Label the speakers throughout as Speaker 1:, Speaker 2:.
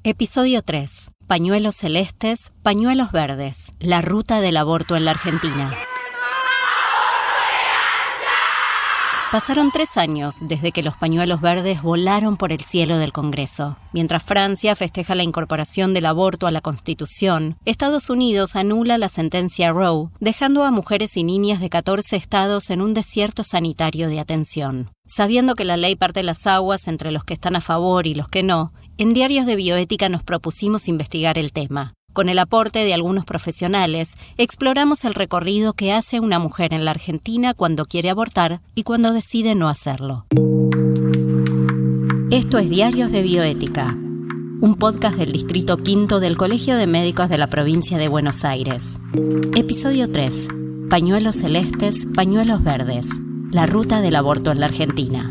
Speaker 1: Episodio 3. Pañuelos celestes, pañuelos verdes. La ruta del aborto en la Argentina. Pasaron 3 años desde que los pañuelos verdes volaron por el cielo del Congreso. Mientras Francia festeja la incorporación del aborto a la Constitución, Estados Unidos anula la sentencia Roe, dejando a mujeres y niñas de 14 estados en un desierto sanitario de atención. Sabiendo que la ley parte las aguas entre los que están a favor y los que no, en Diarios de Bioética nos propusimos investigar el tema. Con el aporte de algunos profesionales, exploramos el recorrido que hace una mujer en la Argentina cuando quiere abortar y cuando decide no hacerlo. Esto es Diarios de Bioética, un podcast del Distrito Quinto del Colegio de Médicos de la Provincia de Buenos Aires. Episodio 3. Pañuelos celestes, pañuelos verdes. La ruta del aborto en la Argentina.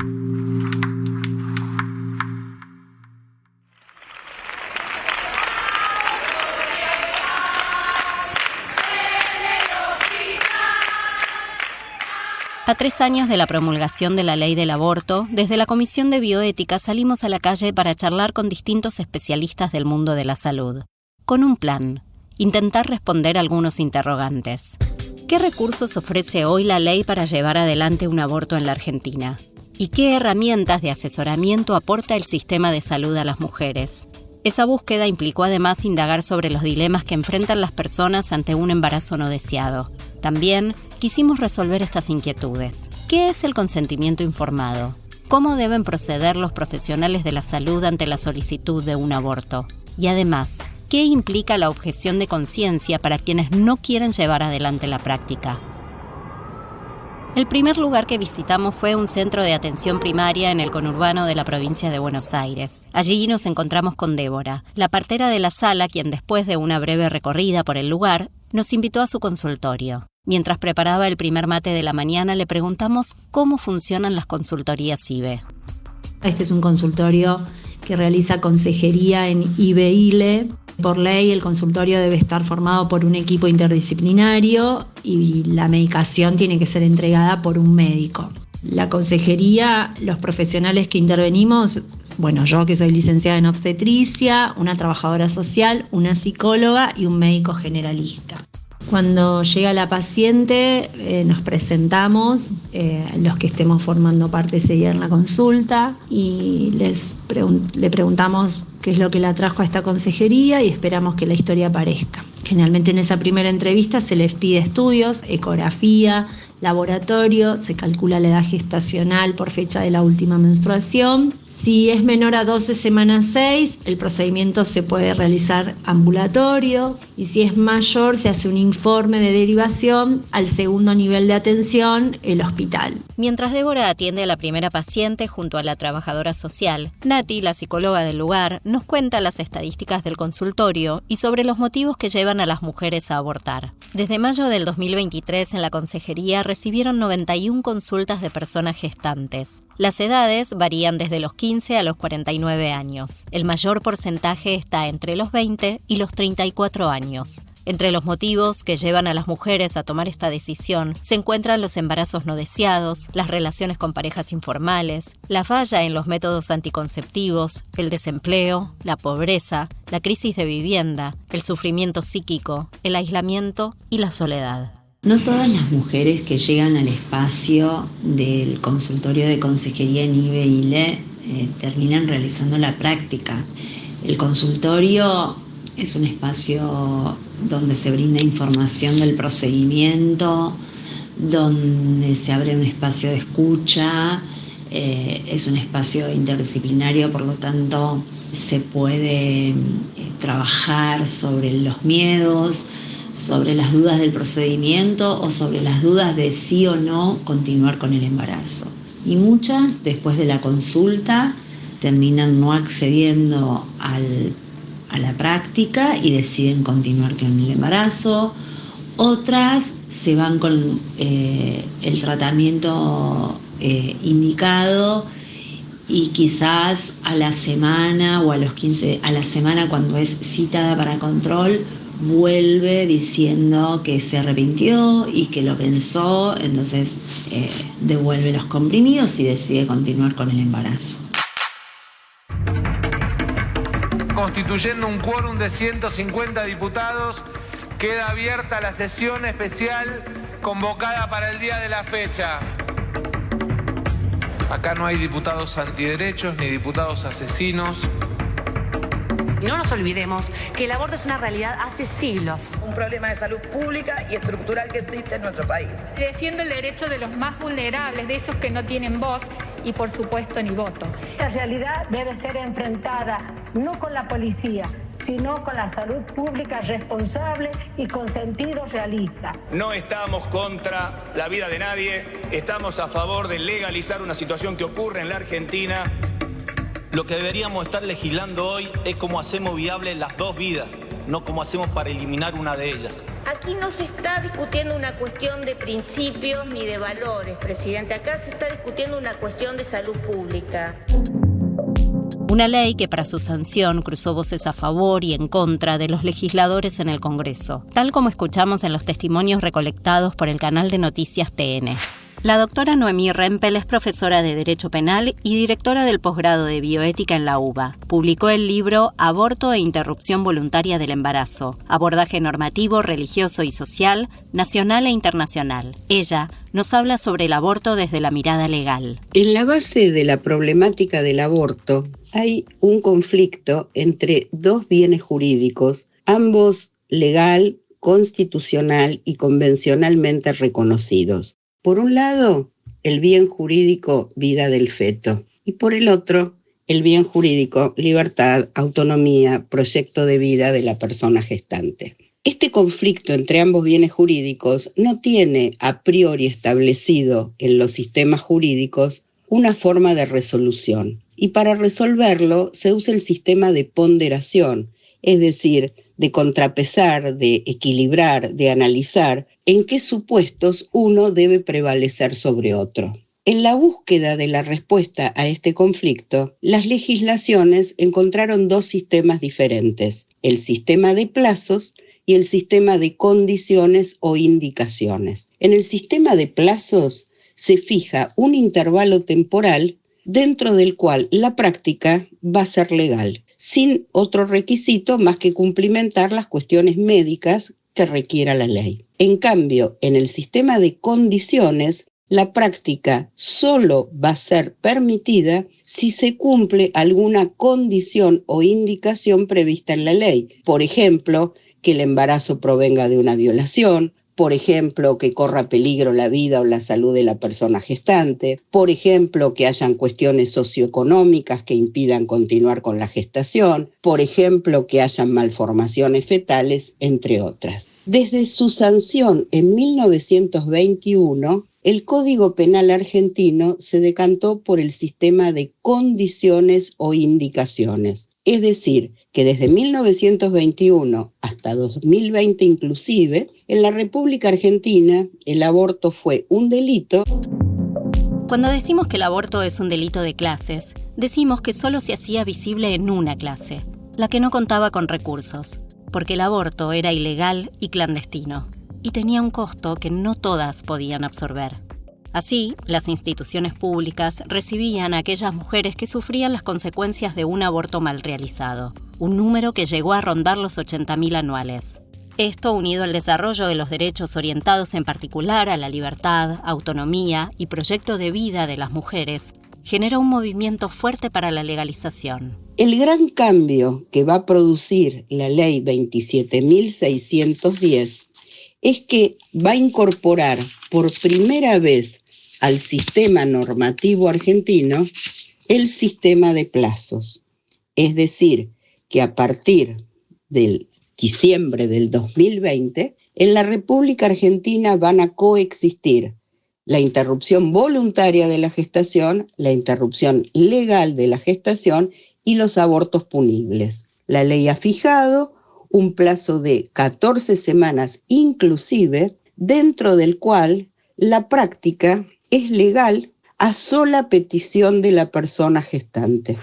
Speaker 1: A 3 años de la promulgación de la ley del aborto, desde la Comisión de Bioética salimos a la calle para charlar con distintos especialistas del mundo de la salud. Con un plan: intentar responder algunos interrogantes. ¿Qué recursos ofrece hoy la ley para llevar adelante un aborto en la Argentina? ¿Y qué herramientas de asesoramiento aporta el sistema de salud a las mujeres? Esa búsqueda implicó además indagar sobre los dilemas que enfrentan las personas ante un embarazo no deseado. También quisimos resolver estas inquietudes. ¿Qué es el consentimiento informado? ¿Cómo deben proceder los profesionales de la salud ante la solicitud de un aborto? Y además, ¿qué implica la objeción de conciencia para quienes no quieren llevar adelante la práctica? El primer lugar que visitamos fue un centro de atención primaria en el conurbano de la provincia de Buenos Aires. Allí nos encontramos con Débora, la partera de la sala, quien después de una breve recorrida por el lugar, nos invitó a su consultorio. Mientras preparaba el primer mate de la mañana, le preguntamos cómo funcionan las consultorías IBE.
Speaker 2: Este es un consultorio que realiza consejería en IBE-ILE. Por ley, el consultorio debe estar formado por un equipo interdisciplinario y la medicación tiene que ser entregada por un médico. La consejería, los profesionales que intervenimos, yo que soy licenciada en obstetricia, una trabajadora social, una psicóloga y un médico generalista. Cuando llega la paciente, nos presentamos, los que estemos formando parte ese día en la consulta, y le preguntamos qué es lo que la trajo a esta consejería y esperamos que la historia aparezca. Generalmente en esa primera entrevista se les pide estudios, ecografía, laboratorio, se calcula la edad gestacional por fecha de la última menstruación. Si es menor a 12 semanas 6, el procedimiento se puede realizar ambulatorio, y si es mayor se hace un informe de derivación al segundo nivel de atención, el hospital.
Speaker 1: Mientras Débora atiende a la primera paciente junto a la trabajadora social, Nati, la psicóloga del lugar, nos cuenta las estadísticas del consultorio y sobre los motivos que llevan a las mujeres a abortar. Desde mayo del 2023 en la consejería recibieron 91 consultas de personas gestantes. Las edades varían desde los 15 a los 49 años. El mayor porcentaje está entre los 20 y los 34 años. Entre los motivos que llevan a las mujeres a tomar esta decisión se encuentran los embarazos no deseados, las relaciones con parejas informales, la falla en los métodos anticonceptivos, el desempleo, la pobreza, la crisis de vivienda, el sufrimiento psíquico, el aislamiento y la soledad.
Speaker 3: No todas las mujeres que llegan al espacio del consultorio de consejería en IBE-ILE terminan realizando la práctica. El consultorio es un espacio donde se brinda información del procedimiento, donde se abre un espacio de escucha, es un espacio interdisciplinario, por lo tanto se puede trabajar sobre los miedos, sobre las dudas del procedimiento o sobre las dudas de sí o no continuar con el embarazo. Y muchas, después de la consulta, terminan no accediendo a la práctica y deciden continuar con el embarazo. Otras se van con el tratamiento indicado y quizás a la semana o a los 15, a la semana cuando es citada para control, vuelve diciendo que se arrepintió y que lo pensó, entonces devuelve los comprimidos y decide continuar con el embarazo.
Speaker 4: constituyendo un quórum de 150 diputados, queda abierta la sesión especial convocada para el día de la fecha. Acá no hay diputados antiderechos ni diputados asesinos.
Speaker 5: No nos olvidemos que el aborto es una realidad hace siglos.
Speaker 6: Un problema de salud pública y estructural que existe en nuestro país.
Speaker 7: Defiendo el derecho de los más vulnerables, de esos que no tienen voz y, por supuesto, ni voto.
Speaker 8: La realidad debe ser enfrentada no con la policía, sino con la salud pública responsable y con sentido realista.
Speaker 9: No estamos contra la vida de nadie, estamos a favor de legalizar una situación que ocurre en la Argentina.
Speaker 10: Lo que deberíamos estar legislando hoy es cómo hacemos viables las dos vidas, no cómo hacemos para eliminar una de ellas.
Speaker 11: Aquí no se está discutiendo una cuestión de principios ni de valores, presidente. Acá se está discutiendo una cuestión de salud pública.
Speaker 1: Una ley que para su sanción cruzó voces a favor y en contra de los legisladores en el Congreso, tal como escuchamos en los testimonios recolectados por el canal de noticias TN. La doctora Noemí Rempel es profesora de Derecho Penal y directora del posgrado de Bioética en la UBA. Publicó el libro Aborto e interrupción voluntaria del embarazo, abordaje normativo, religioso y social, nacional e internacional. Ella nos habla sobre el aborto desde la mirada legal.
Speaker 12: En la base de la problemática del aborto hay un conflicto entre dos bienes jurídicos, ambos legal, constitucional y convencionalmente reconocidos. Por un lado, el bien jurídico vida del feto y por el otro, el bien jurídico libertad, autonomía, proyecto de vida de la persona gestante. Este conflicto entre ambos bienes jurídicos no tiene a priori establecido en los sistemas jurídicos una forma de resolución y para resolverlo se usa el sistema de ponderación, es decir, de contrapesar, de equilibrar, de analizar en qué supuestos uno debe prevalecer sobre otro. En la búsqueda de la respuesta a este conflicto, las legislaciones encontraron dos sistemas diferentes, el sistema de plazos y el sistema de condiciones o indicaciones. En el sistema de plazos se fija un intervalo temporal dentro del cual la práctica va a ser legal, sin otro requisito más que cumplimentar las cuestiones médicas que requiera la ley. En cambio, en el sistema de condiciones, la práctica solo va a ser permitida si se cumple alguna condición o indicación prevista en la ley. Por ejemplo, que el embarazo provenga de una violación, por ejemplo, que corra peligro la vida o la salud de la persona gestante, por ejemplo, que hayan cuestiones socioeconómicas que impidan continuar con la gestación, por ejemplo, que hayan malformaciones fetales, entre otras. Desde su sanción en 1921, el Código Penal argentino se decantó por el sistema de condiciones o indicaciones. Es decir, que desde 1921 hasta 2020 inclusive, en la República Argentina el aborto fue un delito.
Speaker 1: Cuando decimos que el aborto es un delito de clases, decimos que solo se hacía visible en una clase, la que no contaba con recursos, porque el aborto era ilegal y clandestino, y tenía un costo que no todas podían absorber. Así, las instituciones públicas recibían a aquellas mujeres que sufrían las consecuencias de un aborto mal realizado, un número que llegó a rondar los 80.000 anuales. Esto, unido al desarrollo de los derechos orientados en particular a la libertad, autonomía y proyecto de vida de las mujeres, generó un movimiento fuerte para la legalización.
Speaker 12: El gran cambio que va a producir la ley 27.610 es que va a incorporar por primera vez al sistema normativo argentino el sistema de plazos. Es decir, que a partir del diciembre del 2020, en la República Argentina van a coexistir la interrupción voluntaria de la gestación, la interrupción legal de la gestación y los abortos punibles. La ley ha fijado un plazo de 14 semanas inclusive, dentro del cual la práctica es legal a sola petición de la persona gestante.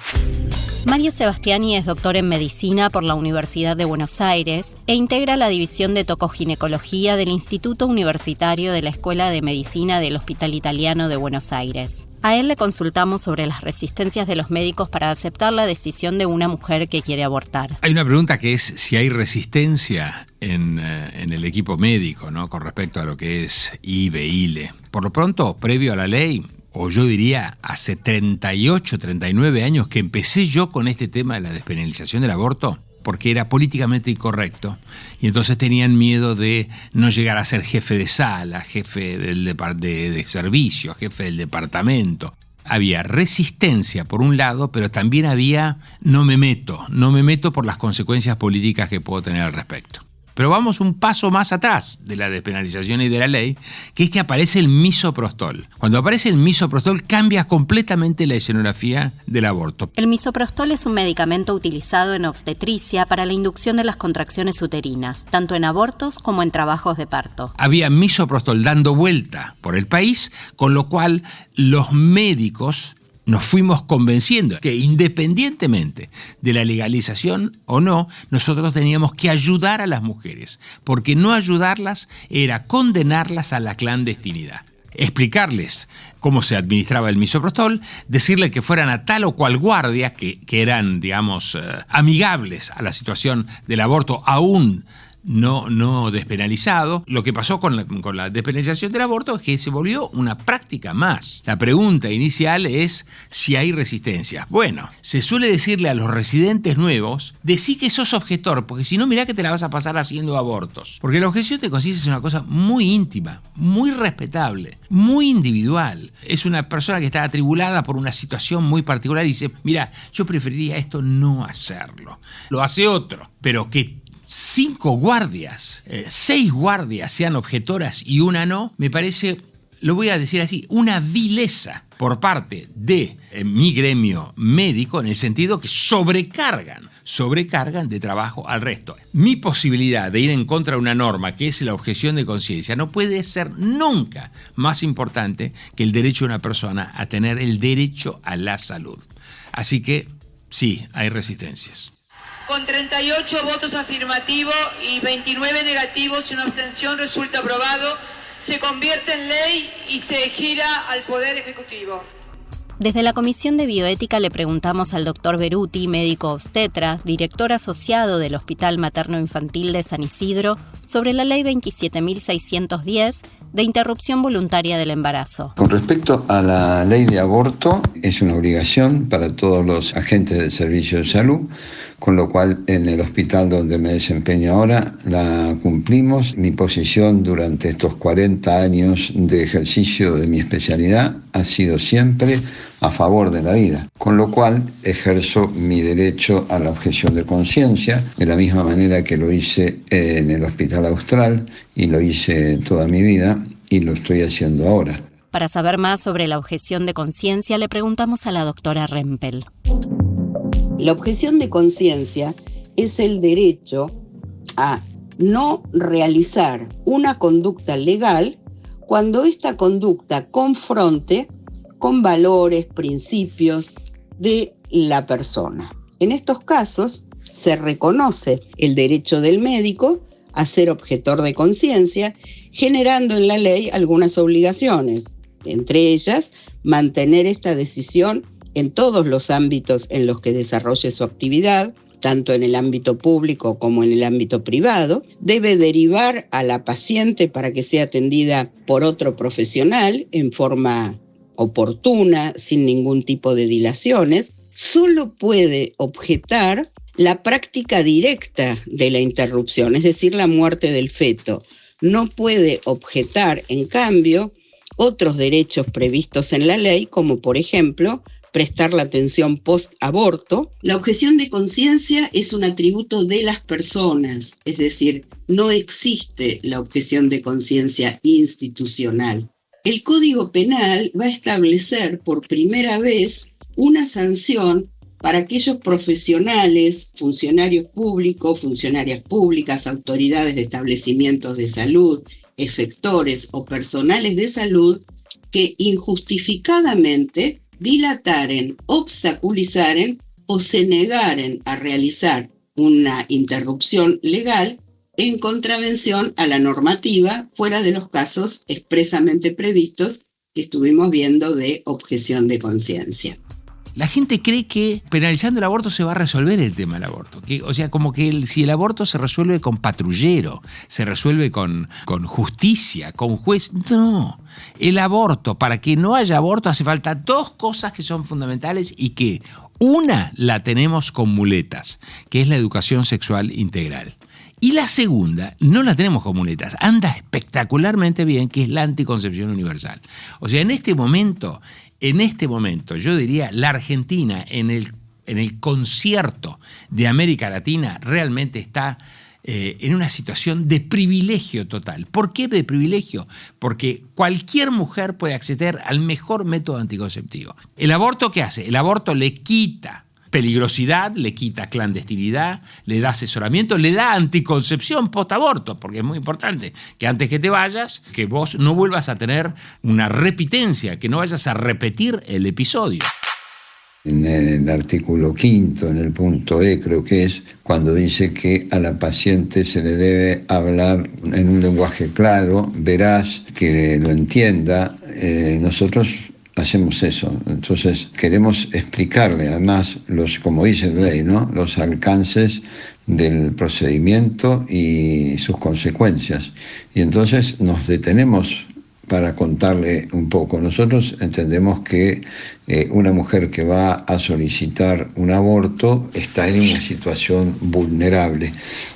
Speaker 1: Mario Sebastiani es doctor en medicina por la Universidad de Buenos Aires e integra la división de tocoginecología del Instituto Universitario de la Escuela de Medicina del Hospital Italiano de Buenos Aires. A él le consultamos sobre las resistencias de los médicos para aceptar la decisión de una mujer que quiere abortar.
Speaker 13: Hay una pregunta que es si hay resistencia en el equipo médico, ¿no?, con respecto a lo que es IVE, ILE. Por lo pronto, previo a la ley, o yo diría hace 38, 39 años que empecé yo con este tema de la despenalización del aborto, porque era políticamente incorrecto, y entonces tenían miedo de no llegar a ser jefe de sala, jefe de servicio, jefe del departamento. Había resistencia por un lado, pero también había no me meto por las consecuencias políticas que puedo tener al respecto. Pero vamos un paso más atrás de la despenalización y de la ley, que es que aparece el misoprostol. Cuando aparece el misoprostol cambia completamente la escenografía del aborto.
Speaker 1: El misoprostol es un medicamento utilizado en obstetricia para la inducción de las contracciones uterinas, tanto en abortos como en trabajos de parto.
Speaker 13: Había misoprostol dando vuelta por el país, con lo cual los médicos nos fuimos convenciendo que independientemente de la legalización o no, nosotros teníamos que ayudar a las mujeres, porque no ayudarlas era condenarlas a la clandestinidad. Explicarles cómo se administraba el misoprostol, decirle que fueran a tal o cual guardia, que eran, digamos, amigables a la situación del aborto, aún no despenalizado. Lo que pasó con la despenalización del aborto es que se volvió una práctica más. La pregunta inicial es si hay resistencia. Bueno, se suele decirle a los residentes nuevos, decí que sos objetor, porque si no, mirá que te la vas a pasar haciendo abortos. Porque la objeción de conciencia es una cosa muy íntima, muy respetable, muy individual. Es una persona que está atribulada por una situación muy particular y dice, mirá, yo preferiría esto no hacerlo. Lo hace otro, pero que 5 guardias, 6 guardias sean objetoras y una no, me parece, lo voy a decir así, una vileza por parte de mi gremio médico, en el sentido que sobrecargan de trabajo al resto. Mi posibilidad de ir en contra de una norma, que es la objeción de conciencia, no puede ser nunca más importante que el derecho de una persona a tener el derecho a la salud. Así que sí, hay resistencias.
Speaker 14: Con 38 votos afirmativos y 29 negativos y una abstención resulta aprobado, se convierte en ley y se gira al Poder Ejecutivo.
Speaker 1: Desde la Comisión de Bioética le preguntamos al doctor Beruti, médico obstetra, director asociado del Hospital Materno Infantil de San Isidro, sobre la Ley 27.610 de interrupción voluntaria del embarazo.
Speaker 15: Con respecto a la ley de aborto, es una obligación para todos los agentes del servicio de salud, con lo cual en el hospital donde me desempeño ahora la cumplimos. Mi posición durante estos 40 años de ejercicio de mi especialidad ha sido siempre a favor de la vida, con lo cual ejerzo mi derecho a la objeción de conciencia de la misma manera que lo hice en el Hospital Austral y lo hice toda mi vida y lo estoy haciendo ahora.
Speaker 1: Para saber más sobre la objeción de conciencia le preguntamos a la doctora Rempel.
Speaker 12: La objeción de conciencia es el derecho a no realizar una conducta legal cuando esta conducta confronte con valores, principios de la persona. En estos casos se reconoce el derecho del médico a ser objetor de conciencia, generando en la ley algunas obligaciones, entre ellas mantener esta decisión en todos los ámbitos en los que desarrolle su actividad, tanto en el ámbito público como en el ámbito privado. Debe derivar a la paciente para que sea atendida por otro profesional en forma oportuna, sin ningún tipo de dilaciones. Solo puede objetar la práctica directa de la interrupción, es decir, la muerte del feto. No puede objetar, en cambio, otros derechos previstos en la ley, como por ejemplo, prestar la atención post-aborto. La objeción de conciencia es un atributo de las personas, es decir, no existe la objeción de conciencia institucional. El Código Penal va a establecer por primera vez una sanción para aquellos profesionales, funcionarios públicos, funcionarias públicas, autoridades de establecimientos de salud, efectores o personales de salud que injustificadamente dilataren, obstaculizaren o se negaren a realizar una interrupción legal en contravención a la normativa fuera de los casos expresamente previstos que estuvimos viendo de objeción de conciencia.
Speaker 13: La gente cree que penalizando el aborto se va a resolver el tema del aborto. O sea, como que si el aborto se resuelve con patrullero, se resuelve con justicia, con juez. No. El aborto, para que no haya aborto, hace falta dos cosas que son fundamentales y que una la tenemos con muletas, que es la educación sexual integral. Y la segunda, no la tenemos con muletas, anda espectacularmente bien, que es la anticoncepción universal. O sea, en este momento, yo diría, la Argentina en el concierto de América Latina realmente está en una situación de privilegio total. ¿Por qué de privilegio? Porque cualquier mujer puede acceder al mejor método anticonceptivo. ¿El aborto qué hace? El aborto le quita peligrosidad, le quita clandestinidad, le da asesoramiento, le da anticoncepción post-aborto, porque es muy importante que antes que te vayas, que vos no vuelvas a tener una repitencia, que no vayas a repetir el episodio.
Speaker 15: En el artículo 5, en el punto E, creo que es, cuando dice que a la paciente se le debe hablar en un lenguaje claro, veraz, que lo entienda. Nosotros hacemos eso. Entonces queremos explicarle además como dice la ley, ¿no?, los alcances del procedimiento y sus consecuencias. Y entonces nos detenemos para contarle un poco. Nosotros entendemos que una mujer que va a solicitar un aborto está en una situación vulnerable.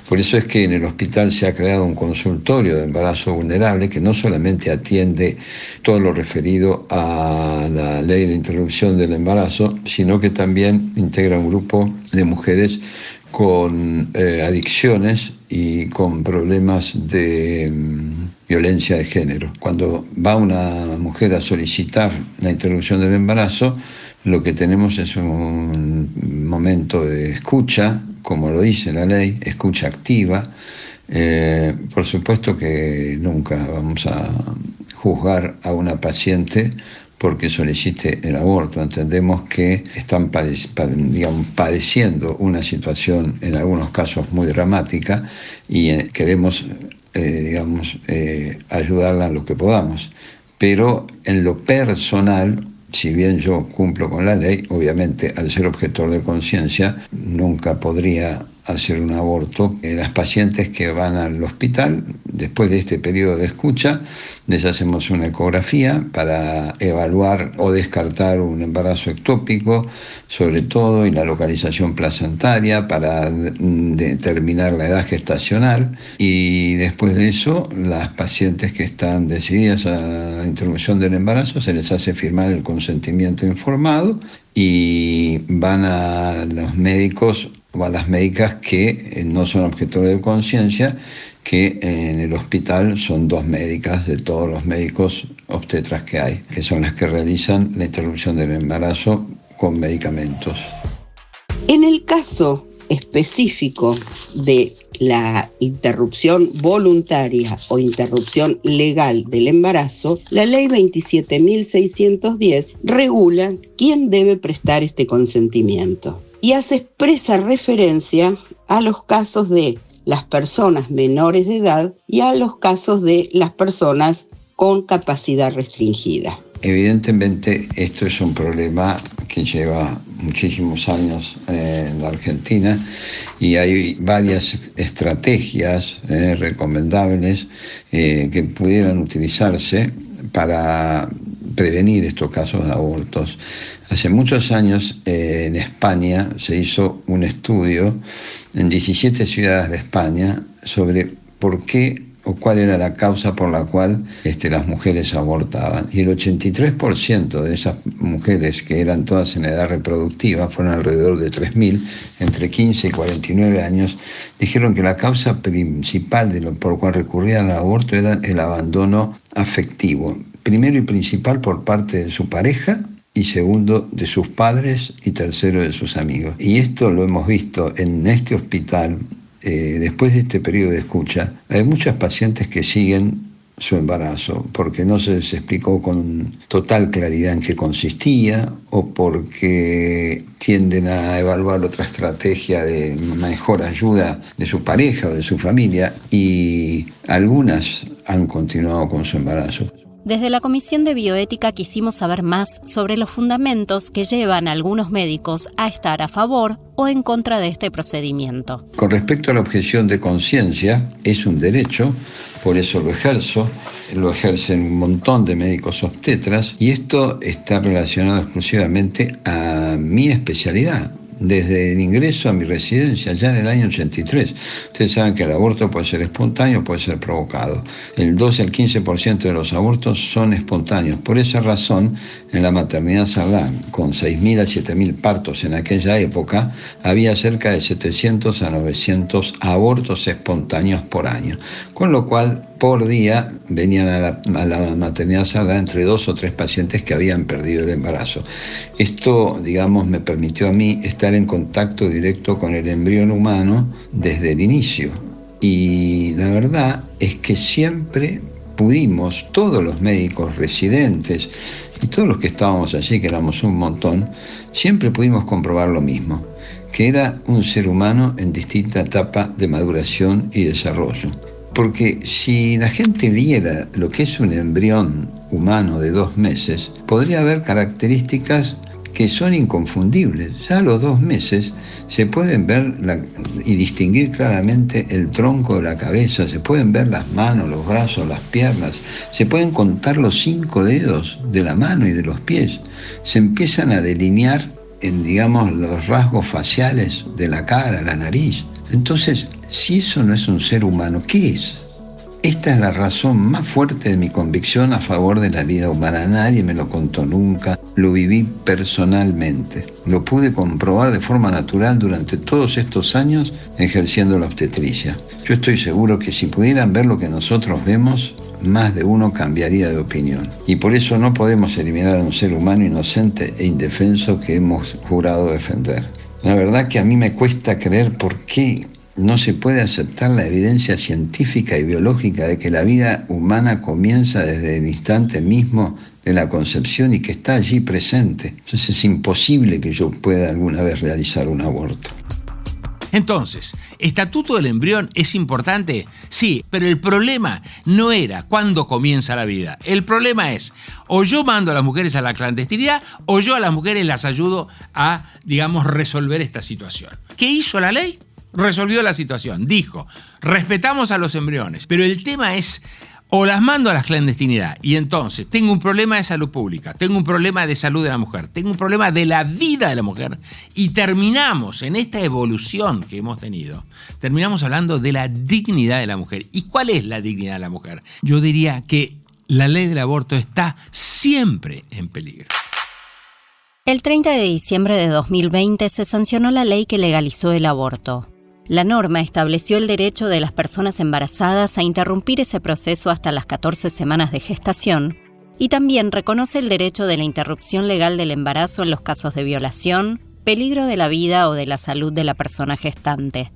Speaker 15: Por eso es que en el hospital se ha creado un consultorio de embarazo vulnerable que no solamente atiende todo lo referido a la ley de interrupción del embarazo, sino que también integra un grupo de mujeres con adicciones y con problemas de violencia de género. Cuando va una mujer a solicitar la interrupción del embarazo, lo que tenemos es un momento de escucha, como lo dice la ley, escucha activa. Por supuesto que nunca vamos a juzgar a una paciente porque solicite el aborto. Entendemos que están padeciendo una situación, en algunos casos muy dramática, y queremos ayudarla en lo que podamos. Pero en lo personal, si bien yo cumplo con la ley, obviamente al ser objetor de conciencia, nunca podría hacer un aborto. Las pacientes que van al hospital, después de este periodo de escucha, les hacemos una ecografía para evaluar o descartar un embarazo ectópico, sobre todo, y la localización placentaria para determinar la edad gestacional. Y después de eso, las pacientes que están decididas a la interrupción del embarazo, se les hace firmar el consentimiento informado y van a los médicos o a las médicas que no son objetores de conciencia, que en el hospital son 2 médicas de todos los médicos obstetras que hay, que son las que realizan la interrupción del embarazo con medicamentos.
Speaker 12: En el caso específico de la interrupción voluntaria o interrupción legal del embarazo, la ley 27.610 regula quién debe prestar este consentimiento y hace expresa referencia a los casos de las personas menores de edad y a los casos de las personas con capacidad restringida.
Speaker 15: Evidentemente esto es un problema que lleva muchísimos años en la Argentina y hay varias estrategias recomendables que pudieran utilizarse para prevenir estos casos de abortos. Hace muchos años en España se hizo un estudio en 17 ciudades de España sobre por qué o cuál era la causa por la cual las mujeres abortaban. Y el 83% de esas mujeres, que eran todas en edad reproductiva, fueron alrededor de 3.000, entre 15 y 49 años, dijeron que la causa principal por cual recurrían al aborto era el abandono afectivo. Primero y principal por parte de su pareja, y segundo de sus padres, y tercero de sus amigos. Y esto lo hemos visto en este hospital. Después de este periodo de escucha, hay muchas pacientes que siguen su embarazo, porque no se les explicó con total claridad en qué consistía, o porque tienden a evaluar otra estrategia de mejor ayuda de su pareja o de su familia, y algunas han continuado con su embarazo.
Speaker 1: Desde la Comisión de Bioética quisimos saber más sobre los fundamentos que llevan a algunos médicos a estar a favor o en contra de este procedimiento.
Speaker 15: Con respecto a la objeción de conciencia, es un derecho, por eso lo ejercen un montón de médicos obstetras, y esto está relacionado exclusivamente a mi especialidad. Desde el ingreso a mi residencia, ya en el año 83. Ustedes saben que el aborto puede ser espontáneo, puede ser provocado. El 12 al 15% de los abortos son espontáneos. Por esa razón, en la maternidad Sardán, con 6.000 a 7.000 partos en aquella época, había cerca de 700 a 900 abortos espontáneos por año. Con lo cual, por día venían a la maternidad Sardán entre 2 o 3 pacientes que habían perdido el embarazo. Esto, digamos, me permitió a mí estar en contacto directo con el embrión humano desde el inicio. Y la verdad es que siempre pudimos, todos los médicos residentes y todos los que estábamos allí, que éramos un montón, siempre pudimos comprobar lo mismo, que era un ser humano en distinta etapa de maduración y desarrollo. Porque si la gente viera lo que es un embrión humano de 2 meses, podría haber características que son inconfundibles. Ya a los 2 meses se pueden ver y distinguir claramente el tronco de la cabeza, se pueden ver las manos, los brazos, las piernas, se pueden contar los 5 dedos de la mano y de los pies. Se empiezan a delinear los rasgos faciales de la cara, la nariz. Entonces, si eso no es un ser humano, ¿qué es? Esta es la razón más fuerte de mi convicción a favor de la vida humana. Nadie me lo contó nunca, lo viví personalmente. Lo pude comprobar de forma natural durante todos estos años ejerciendo la obstetricia. Yo estoy seguro que si pudieran ver lo que nosotros vemos, más de uno cambiaría de opinión. Y por eso no podemos eliminar a un ser humano inocente e indefenso que hemos jurado defender. La verdad que a mí me cuesta creer por qué no se puede aceptar la evidencia científica y biológica de que la vida humana comienza desde el instante mismo de la concepción y que está allí presente. Entonces es imposible que yo pueda alguna vez realizar un aborto.
Speaker 13: Entonces, ¿estatuto del embrión es importante? Sí, pero el problema no era cuándo comienza la vida. El problema es, o yo mando a las mujeres a la clandestinidad, o yo a las mujeres las ayudo a, resolver esta situación. ¿Qué hizo la ley? Resolvió la situación. Dijo, respetamos a los embriones, pero el tema es, o las mando a la clandestinidad y entonces tengo un problema de salud pública, tengo un problema de salud de la mujer, tengo un problema de la vida de la mujer, y terminamos en esta evolución que hemos tenido, terminamos hablando de la dignidad de la mujer. ¿Y cuál es la dignidad de la mujer? Yo diría que la ley del aborto está siempre en peligro.
Speaker 1: El 30 de diciembre de 2020 se sancionó la ley que legalizó el aborto. La norma estableció el derecho de las personas embarazadas a interrumpir ese proceso hasta las 14 semanas de gestación y también reconoce el derecho de la interrupción legal del embarazo en los casos de violación, peligro de la vida o de la salud de la persona gestante.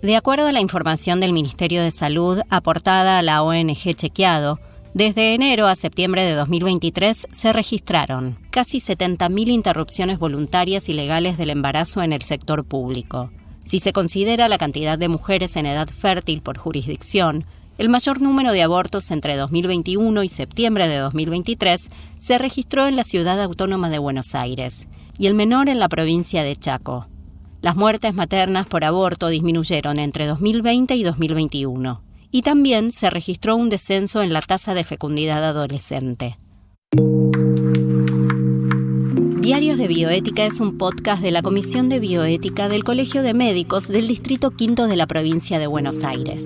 Speaker 1: De acuerdo a la información del Ministerio de Salud aportada a la ONG Chequeado, desde enero a septiembre de 2023 se registraron casi 70.000 interrupciones voluntarias y legales del embarazo en el sector público. Si se considera la cantidad de mujeres en edad fértil por jurisdicción, el mayor número de abortos entre 2021 y septiembre de 2023 se registró en la Ciudad Autónoma de Buenos Aires y el menor en la provincia de Chaco. Las muertes maternas por aborto disminuyeron entre 2020 y 2021 y también se registró un descenso en la tasa de fecundidad adolescente. Diarios de Bioética es un podcast de la Comisión de Bioética del Colegio de Médicos del Distrito Quinto de la provincia de Buenos Aires.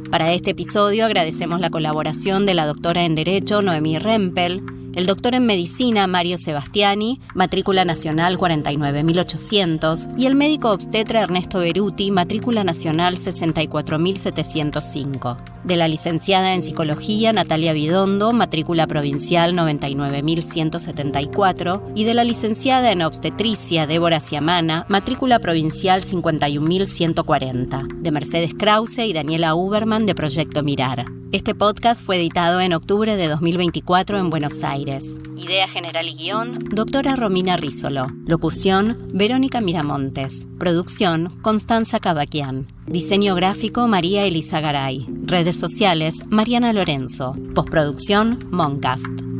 Speaker 1: Para este episodio agradecemos la colaboración de la doctora en Derecho Noemí Rempel, el doctor en Medicina Mario Sebastiani, matrícula nacional 49.800, y el médico obstetra Ernesto Beruti, matrícula nacional 64.705. De la licenciada en Psicología Natalia Bidondo, matrícula provincial 99.174, y de la licenciada en Obstetricia Débora Ciamana, matrícula provincial 51.140. De Mercedes Krause y Daniela Uberman de Proyecto Mirar. Este podcast fue editado en octubre de 2024 en Buenos Aires. Idea general y guión, doctora Romina Rísolo. Locución, Verónica Miramontes. Producción, Constanza Cavaquian. Diseño gráfico, María Elisa Garay. Redes sociales, Mariana Lorenzo. Postproducción, Moncast.